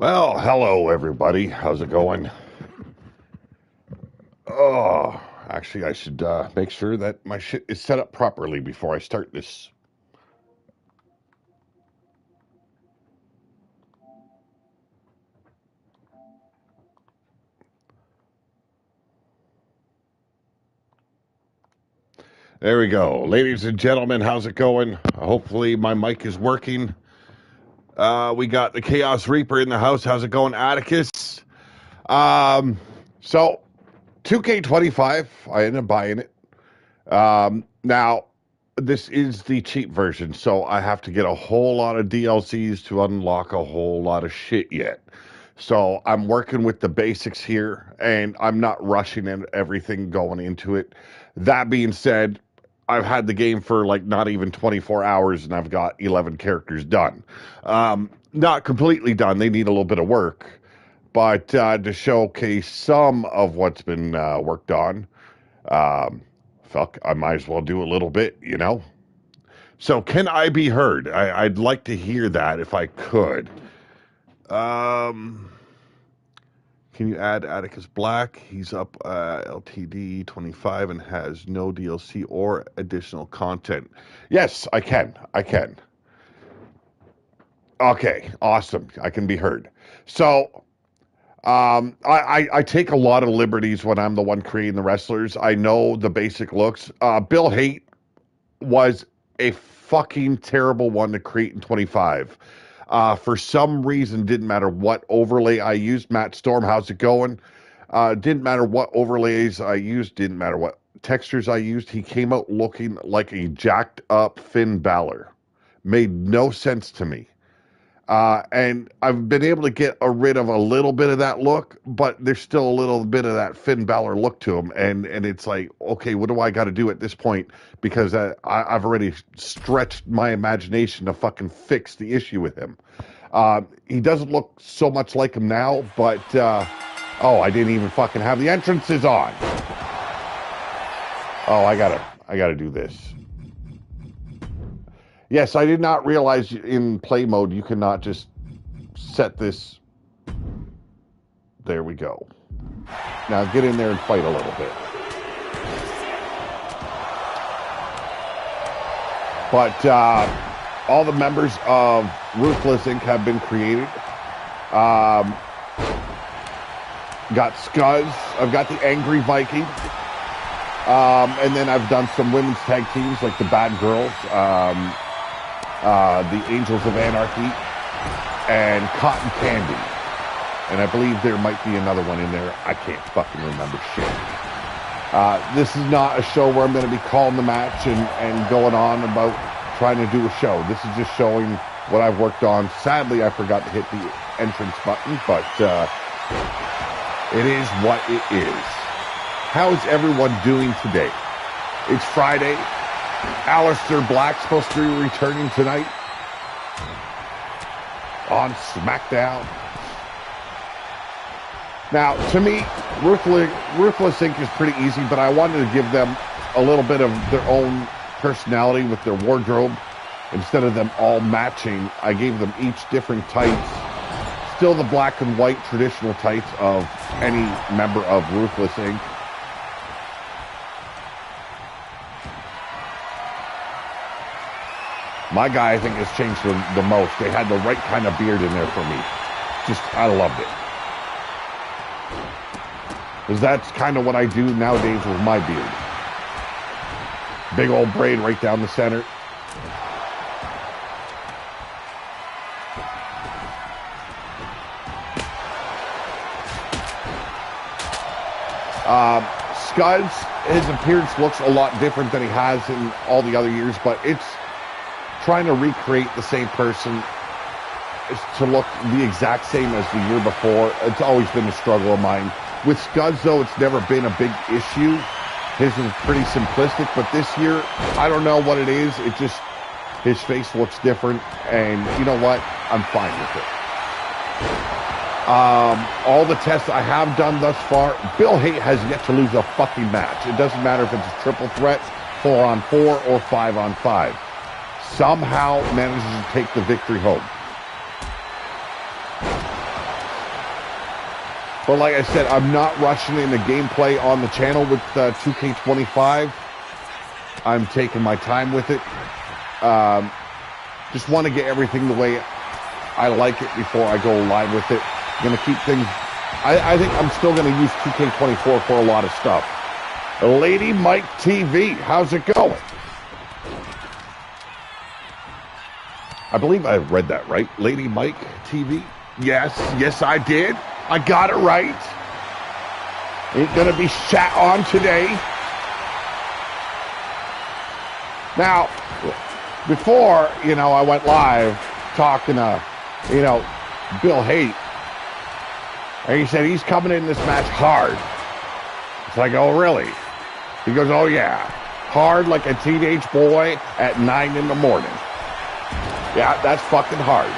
Well, hello everybody. How's it going? Oh, actually, I should make sure that my shit is set up properly before I start this. There we go. Ladies and gentlemen, how's it going? Hopefully my mic is working. We got the Chaos Reaper in the house. How's it going, Atticus? So 2K25, I ended up buying it. Now, this is the cheap version, so I have to get a whole lot of DLCs to unlock a whole lot of shit yet. So I'm working with the basics here, and I'm not rushing everything going into it. That being said, I've had the game for like not even 24 hours, and I've got 11 characters done. Not completely done. They need a little bit of work, but to showcase some of what's been worked on, fuck, I might as well do a little bit, you know? So can I be heard? I'd like to hear that if I could. Can you add Atticus Black? He's up LTD 25 and has no DLC or additional content. Yes, I can. I can. Okay, awesome. I can be heard. So I take a lot of liberties when I'm the one creating the wrestlers. I know the basic looks. Bill Haight was a fucking terrible one to create in 25. For some reason, didn't matter what overlay I used. Matt Storm, how's it going? Didn't matter what overlays I used. Didn't matter what textures I used. He came out looking like a jacked up Finn Balor. Made no sense to me. And I've been able to get rid of a little bit of that look, but there's still a little bit of that Finn Balor look to him. And it's like, okay, what do I got to do at this point? Because I've already stretched my imagination to fucking fix the issue with him. He doesn't look so much like him now, but, oh, I didn't even fucking have the entrances on. Oh, I gotta do this. Yes, I did not realize in play mode you cannot just set this. There we go. Now get in there and fight a little bit. But all the members of Ruthless Inc. have been created. Got Scuzz. I've got the Angry Viking. And then I've done some women's tag teams like the Bad Girls. The Angels of Anarchy, and Cotton Candy. And I believe there might be another one in there. I can't fucking remember shit. This is not a show where I'm going to be calling the match and going on about trying to do a show. This is just showing what I've worked on. Sadly, I forgot to hit the entrance button, but it is what it is. How is everyone doing today? It's Friday. Aleister Black's supposed to be returning tonight on SmackDown. Now, to me, Ruthless Inc. is pretty easy, but I wanted to give them a little bit of their own personality with their wardrobe. Instead of them all matching, I gave them each different tights. Still the black and white traditional tights of any member of Ruthless Inc. My guy, I think, has changed the most. They had the right kind of beard in there for me. Just, I loved it. Because that's kind of what I do nowadays with my beard. Big old braid right down the center. Scuzz, his appearance looks a lot different than he has in all the other years, but it's trying to recreate the same person to look the exact same as the year before. It's always been a struggle of mine. With Scuzz, though, it's never been a big issue. His is pretty simplistic, but this year, I don't know what it is. It just, his face looks different, and you know what? I'm fine with it. All the tests I have done thus far, Bill Haight has yet to lose a fucking match. It doesn't matter if it's a triple threat, 4-on-4, or 5-on-5. Somehow manages to take the victory home. But like I said, I'm not rushing into gameplay on the channel with 2K25. I'm taking my time with it. Just want to get everything the way I like it before I go live with it. I'm going to keep things... I think I'm still going to use 2K24 for a lot of stuff. Lady Mike TV, how's it going? I believe I read that right. Lady Mike TV? Yes, I did. I got it right. Ain't gonna be shat on today. Now, before, I went live talking to, Bill Haight. And he said he's coming in this match hard. It's like, oh, really? He goes, oh, yeah. Hard like a teenage boy at 9 in the morning. Yeah, that's fucking hard.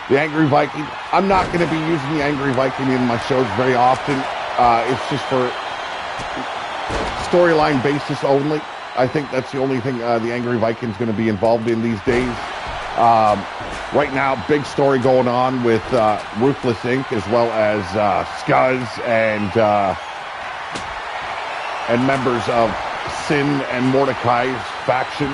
The Angry Viking. I'm not going to be using the Angry Viking in my shows very often. It's just for storyline basis only. I think that's the only thing the Angry Viking's going to be involved in these days. Right now, big story going on with Ruthless Inc. as well as Scuzz and members of Sin and Mordecai's faction.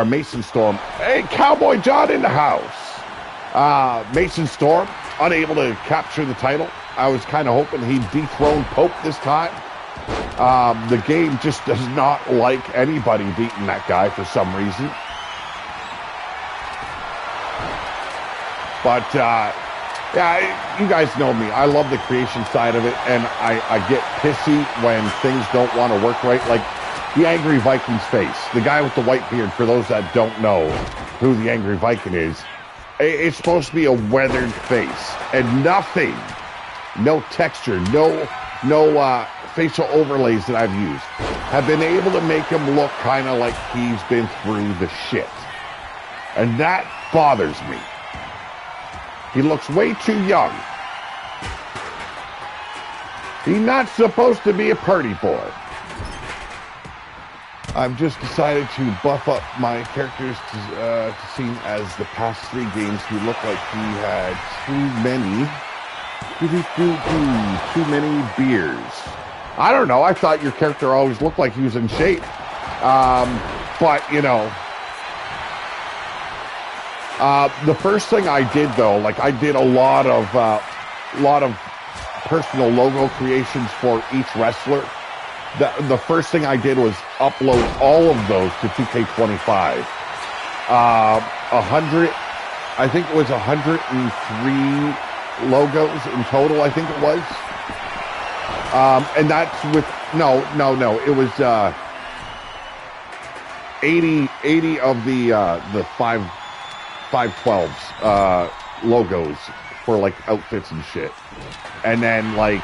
Mason Storm. Hey, Cowboy John in the house. Mason Storm, unable to capture the title. I was kind of hoping he'd dethrone Pope this time. The game just does not like anybody beating that guy for some reason. But, yeah, you guys know me. I love the creation side of it, and I get pissy when things don't want to work right. Like the Angry Viking's face. The guy with the white beard, for those that don't know who the Angry Viking is, it's supposed to be a weathered face. And nothing, no texture, no facial overlays that I've used have been able to make him look kind of like he's been through the shit. And that bothers me. He looks way too young. He's not supposed to be a party boy. I've just decided to buff up my characters to seem as the past 3 games he looked like he had too many beers. I don't know. I thought your character always looked like he was in shape. But, the first thing I did, though, like I did a lot of personal logo creations for each wrestler. The first thing I did was upload all of those to 2K25. 103 logos in total, I think it was. And that's with, no, it was 80 of the 512s logos for like outfits and shit. And then like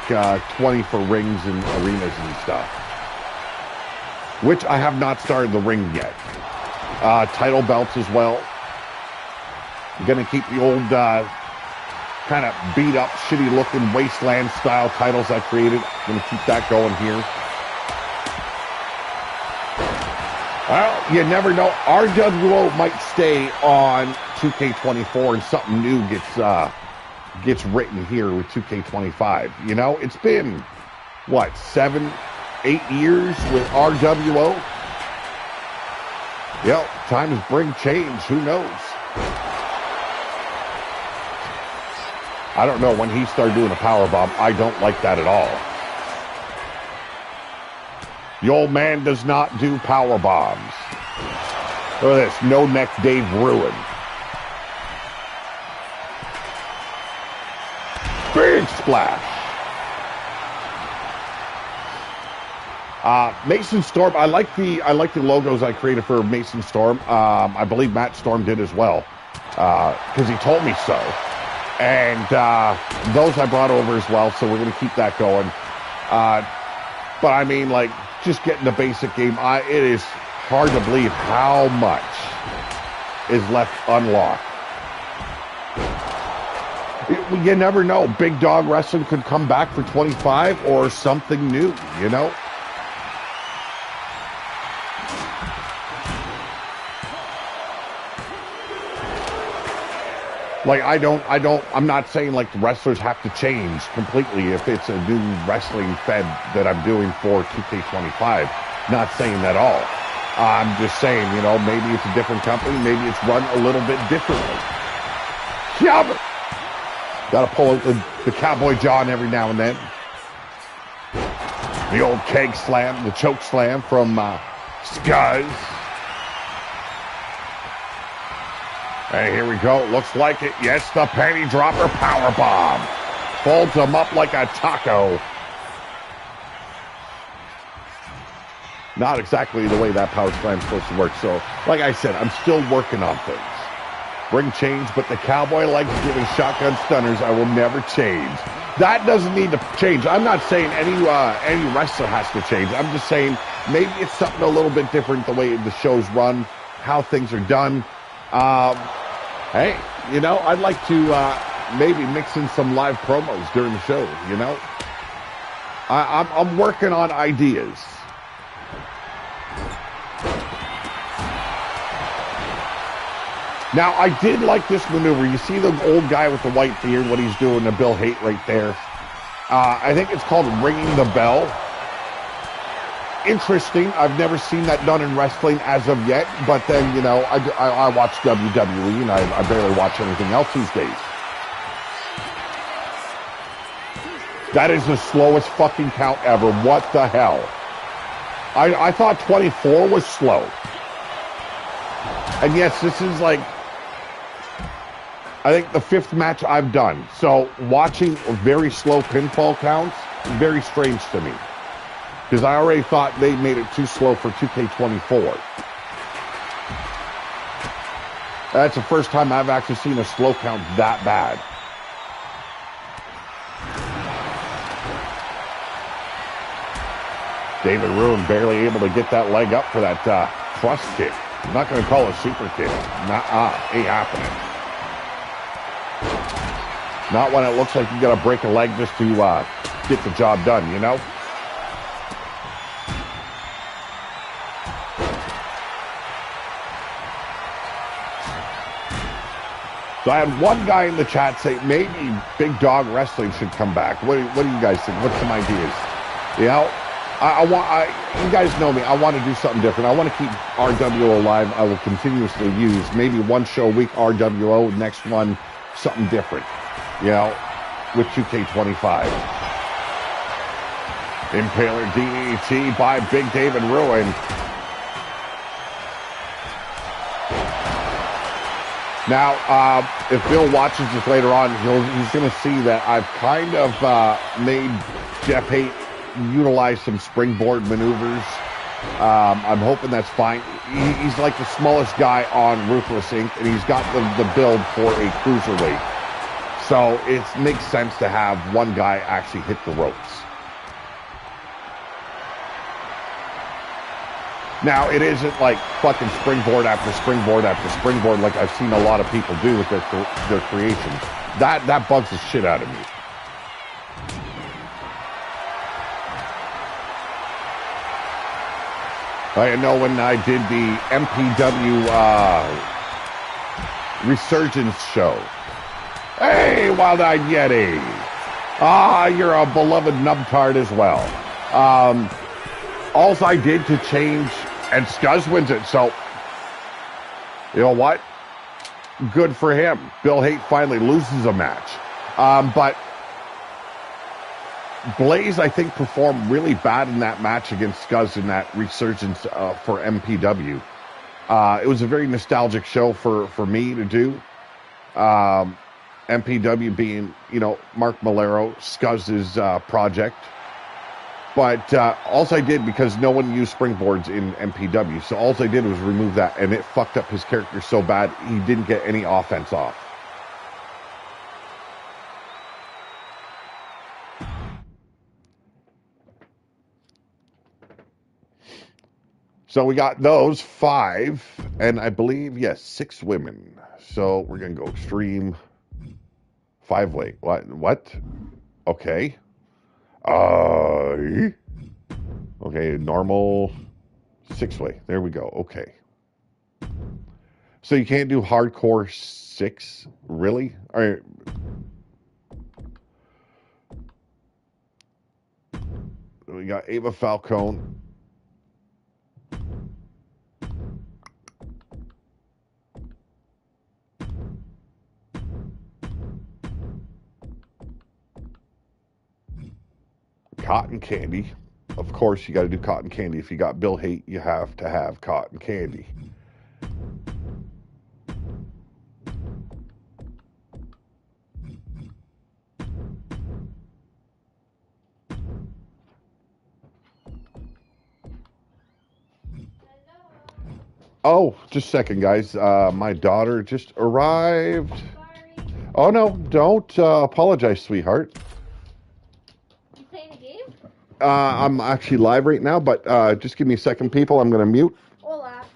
20 for rings and arenas and stuff. Which I have not started the ring yet. Title belts as well. I'm gonna keep the old kind of beat up, shitty looking wasteland style titles I created. I'm gonna keep that going here. Well, you never know. RWO might stay on 2K24 and something new gets written here with 2K25. It's been, what, 7, 8 years with RWO? Yep, times bring change. Who knows? I don't know when he started doing a powerbomb. I don't like that at all. The old man does not do power bombs. Look at this, no neck Dave Ruin. Big splash. Mason Storm. I like the logos I created for Mason Storm. I believe Matt Storm did as well, because he told me so. And those I brought over as well. So we're gonna keep that going. But I mean, like, just getting the basic game, it is hard to believe how much is left unlocked. You never know. Big Dog Wrestling could come back for 25 or something new, Like, I'm not saying like the wrestlers have to change completely if it's a new wrestling fed that I'm doing for 2K25. Not saying that at all. I'm just saying, you know, maybe it's a different company. Maybe it's run a little bit differently. Yeah, got to pull out the Cowboy John every now and then. The old keg slam, the choke slam from Scuzz. Hey, here we go. Looks like it. Yes, the panty dropper power bomb. Folds him up like a taco. Not exactly the way that power slam's supposed to work. So, like I said, I'm still working on things. Bring change, but the Cowboy likes giving shotgun stunners. I will never change. That doesn't need to change. I'm not saying any wrestler has to change. I'm just saying maybe it's something a little bit different the way the show's run, how things are done. Hey, you know, I'd like to maybe mix in some live promos during the show, you know. I'm working on ideas. Now, I did like this maneuver. You see the old guy with the white beard, what he's doing, the Bill Hate right there. I think it's called ringing the bell. Interesting. I've never seen that done in wrestling as of yet. But then, you know, I watch WWE, and I barely watch anything else these days. That is the slowest fucking count ever. What the hell? I thought 24 was slow. And yes, this is like, I think the 5th match I've done. So watching very slow pinfall counts, very strange to me. Because I already thought they made it too slow for 2K24. That's the first time I've actually seen a slow count that bad. David Ruin barely able to get that leg up for that thrust kick. I'm not going to call it a super kick. Ain't happening. Not when it looks like you got to break a leg just to get the job done, you know? So I had one guy in the chat say maybe Big Dog Wrestling should come back. What do you guys think? What's some ideas? You know? You guys know me. I want to do something different. I want to keep RWO alive. I will continuously use maybe one show a week RWO, next one something different, you know, with 2K25. Impaler DET by Big David Ruin. Now, if Bill watches this later on, he's going to see that I've kind of made Jeff Haight utilize some springboard maneuvers. I'm hoping that's fine. He's like the smallest guy on Ruthless Inc., and he's got the build for a cruiserweight. So it makes sense to have one guy actually hit the ropes. Now, it isn't like fucking springboard after springboard after springboard like I've seen a lot of people do with their creations. That bugs the shit out of me. I know when I did the MPW Resurgence show. Hey, Wild-Eyed Yeti. You're a beloved nubtard as well. All I did to change, and Scuzz wins it, so you know what? Good for him. Bill Haight finally loses a match. But Blaze, I think, performed really bad in that match against Scuzz in that Resurgence for MPW. It was a very nostalgic show for me to do. MPW being, you know, Mark Malero, Scuzz's project. But all I did, because no one used springboards in MPW, so all I did was remove that, and it fucked up his character so bad he didn't get any offense off. So we got those 5, and I believe, yes, 6 women. So we're going to go extreme 5-way. What? Okay. Okay, normal 6-way. There we go. Okay. So you can't do hardcore 6, really? Or we got Ava Falcone. Cotton Candy. Of course, you got to do Cotton Candy. If you got Bill Hate, you have to have Cotton Candy. Oh, just a second, guys. My daughter just arrived. Sorry. Oh, no, don't apologize, sweetheart. You playing a game? I'm actually live right now, but just give me a second, people. I'm going to mute. Hola.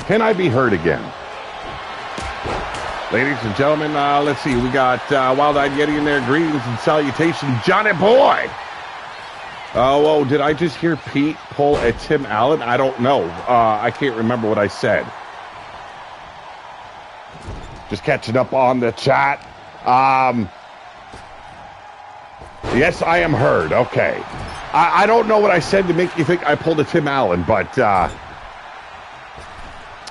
Can I be heard again? Ladies and gentlemen, let's see. We got Wild-Eyed Yeti in there. Greetings and salutations, Johnny boy. Oh, did I just hear Pete pull a Tim Allen? I don't know. I can't remember what I said. Just catching up on the chat. Yes, I am heard. Okay. I don't know what I said to make you think I pulled a Tim Allen, but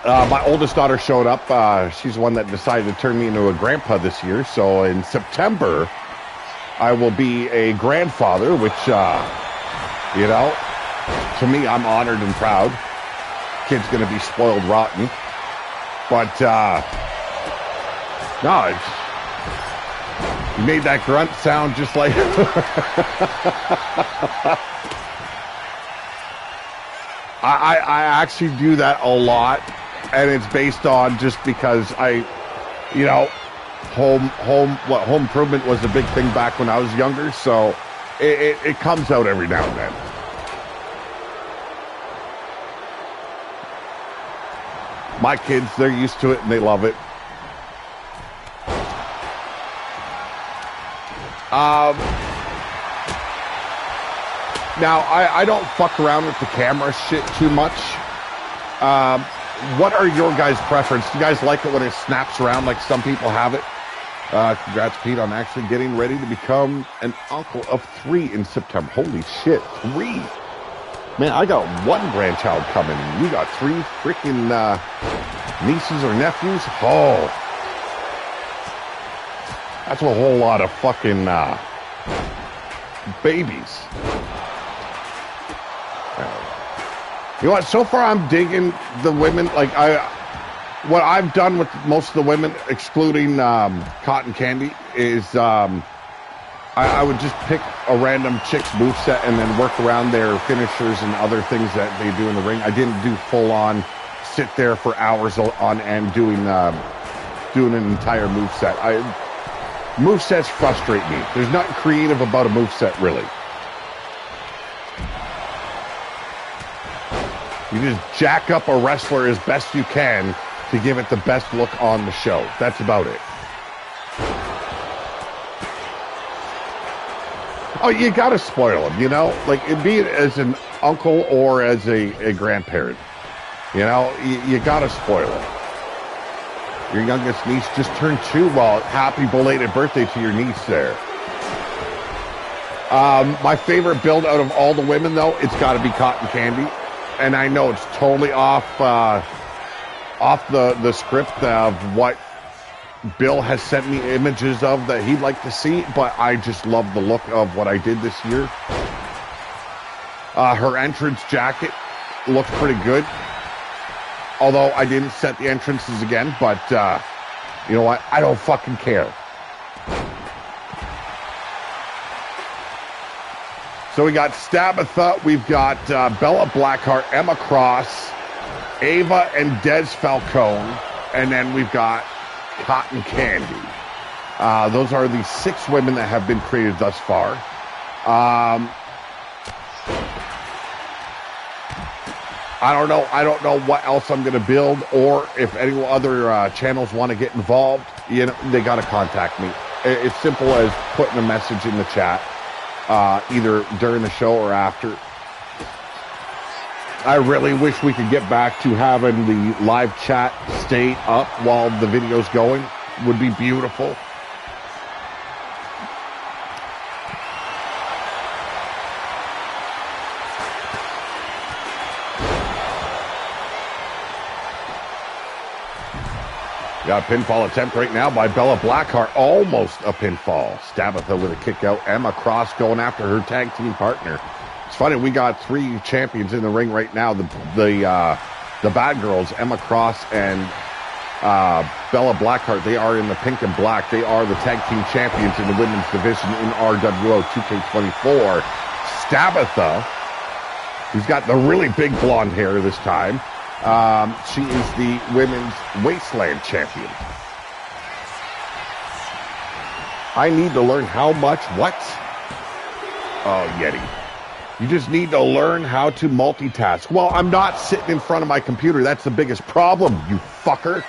my oldest daughter showed up. She's the one that decided to turn me into a grandpa this year. So in September, I will be a grandfather, which, you know, to me, I'm honored and proud. Kid's going to be spoiled rotten. But, no, you made that grunt sound just like... I actually do that a lot. And it's based on just because you know, home improvement was a big thing back when I was younger. So it comes out every now and then. My kids, they're used to it and they love it. Now, I don't fuck around with the camera shit too much. What are your guys' preference? Do you guys like it when it snaps around like some people have it? Congrats, Pete, on actually getting ready to become an uncle of 3 in September. Holy shit, 3. Man, I got 1 grandchild coming. You got 3 freaking nieces or nephews? Oh. That's a whole lot of fucking babies. You know what? So far, I'm digging the women. Like what I've done with most of the women, excluding Cotton Candy, is I would just pick a random chick's moveset and then work around their finishers and other things that they do in the ring. I didn't do full on sit there for hours on end doing an entire moveset. Movesets frustrate me. There's nothing creative about a moveset, really. You just jack up a wrestler as best you can to give it the best look on the show. That's about it. Oh, you gotta spoil them, you know? Like, be it as an uncle or as a grandparent. You know, you gotta spoil it. Your youngest niece just turned 2. Well, happy belated birthday to your niece there. My favorite build out of all the women, though, it's got to be Cotton Candy. And I know it's totally off the script of what Bill has sent me images of that he'd like to see, but I just love the look of what I did this year. Her entrance jacket looks pretty good. Although I didn't set the entrances again, but you know what? I don't fucking care. So we got Stabatha, we've got Bella Blackheart, Emma Cross, Ava and Des Falcone, and then we've got Cotton Candy. Those are the 6 women that have been created thus far. I don't know what else I'm going to build, or if any other channels want to get involved, you know, they got to contact me. It's simple as putting a message in the chat, either during the show or after. I really wish we could get back to having the live chat stay up while the video's going. Would be beautiful. Got a pinfall attempt right now by Bella Blackheart. Almost a pinfall. Stabatha with a kick out. Emma Cross going after her tag team partner. It's funny, we got 3 champions in the ring right now. The bad girls, Emma Cross and Bella Blackheart, they are in the pink and black. They are the tag team champions in the women's division in RWO 2K24. Stabatha, who's got the really big blonde hair this time, she is the women's wasteland champion. I need to learn how much what? Oh, Yeti. You just need to learn how to multitask. Well, I'm not sitting in front of my computer. That's the biggest problem, you fucker.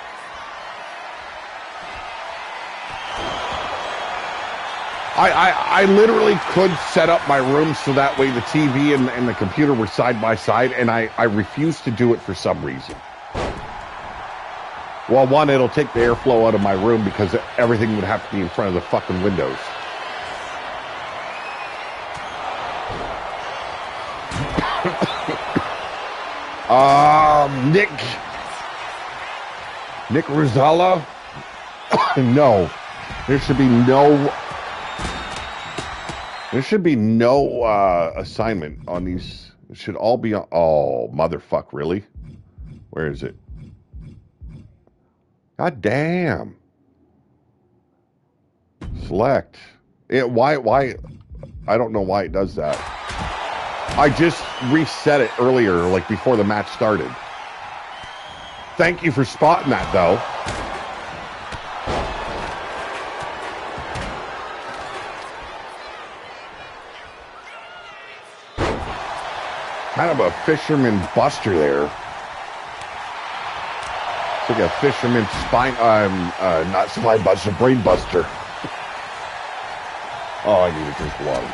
I literally could set up my room so that way the TV and the computer were side by side, and I refuse to do it for some reason. Well, one, it'll take the airflow out of my room because everything would have to be in front of the fucking windows. Nick Rosella? No. There should be no assignment on these. It should all be on. Oh, motherfuck, really? Where is it? God damn. Select. Why? I don't know why it does that. I just reset it earlier, like before the match started. Thank you for spotting that, though. Kind of a fisherman buster there. It's like a fisherman not spine buster, brain buster. Oh, I need to drink water.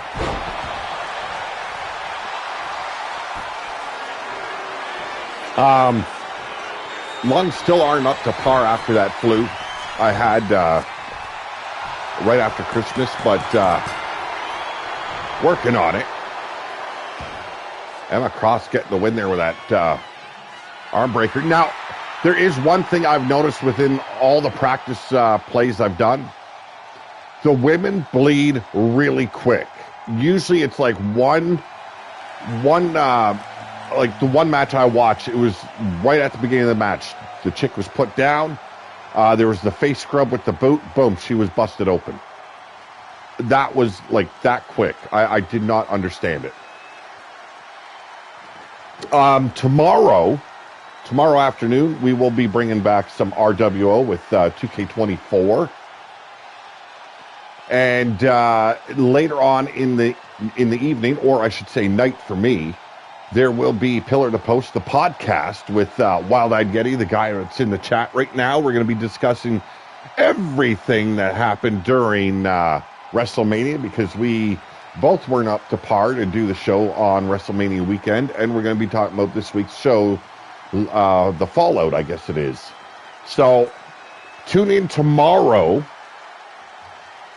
Lungs still aren't up to par after that flu. I had right after Christmas, but working on it. Emma Cross getting the win there with that arm breaker. Now, there is one thing I've noticed within all the practice plays I've done. The women bleed really quick. Usually it's like one like the one match I watched, it was right at the beginning of the match. The chick was put down. There was the face scrub with the boot. Boom, she was busted open. That was like that quick. I did not understand it. Tomorrow afternoon, we will be bringing back some RWO with 2K24. And later on in the evening, or I should say night for me, there will be Pillar to Post, the podcast with Wild-Eyed Yeti, the guy that's in the chat right now. We're going to be discussing everything that happened during WrestleMania, because we both weren't up to par to do the show on WrestleMania weekend, and we're going to be talking about this week's show, the Fallout, I guess it is. So tune in tomorrow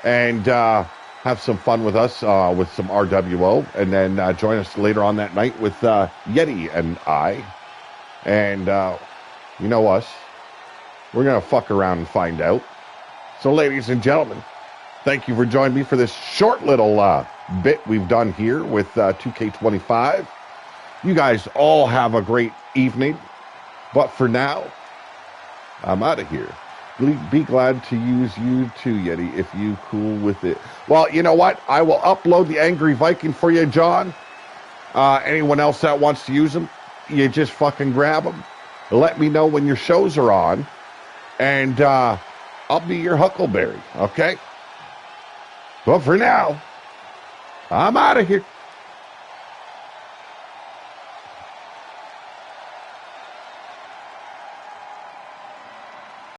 and have some fun with us with some RWO, and then join us later on that night with Yeti and I. And you know us, we're going to fuck around and find out. So ladies and gentlemen, thank you for joining me for this short little bit we've done here with 2K25. You guys all have a great evening, but for now, I'm out of here. Be glad to use you too, Yeti, if you cool with it. Well, you know what? I will upload the Angry Viking for you, John. Anyone else that wants to use them, you just fucking grab them. Let me know when your shows are on, and I'll be your Huckleberry, okay? But for now, I'm out of here.